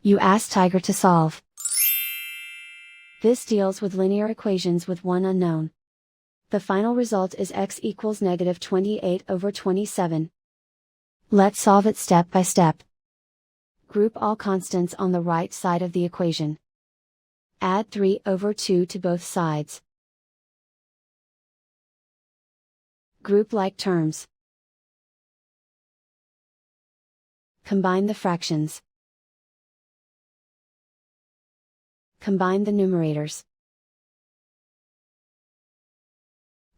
You ask Tiger to solve. This deals with linear equations with one unknown. The final result is x equals negative 28 over 27. Let's solve it step by step. Group all constants on the right side of the equation. Add 3 over 2 to both sides. Group like terms. Combine the fractions. Combine the numerators.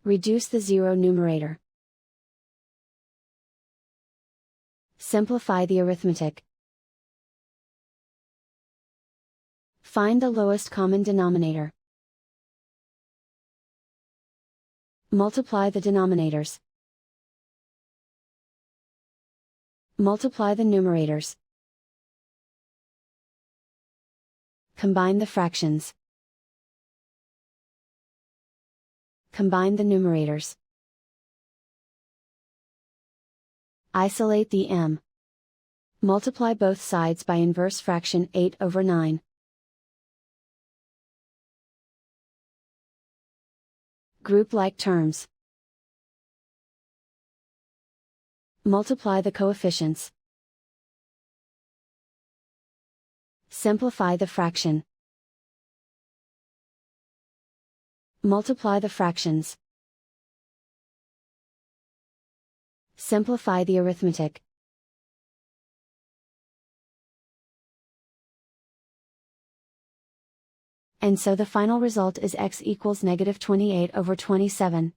Reduce the zero numerator. Simplify the arithmetic. Find the lowest common denominator. Multiply the denominators. Multiply the numerators. Combine the fractions. Combine the numerators. Isolate the m. Multiply both sides by inverse fraction 8 over 9. Group like terms. Multiply the coefficients. Simplify the fraction. Multiply the fractions. Simplify the arithmetic. And so the final result is x equals negative 28 over 27.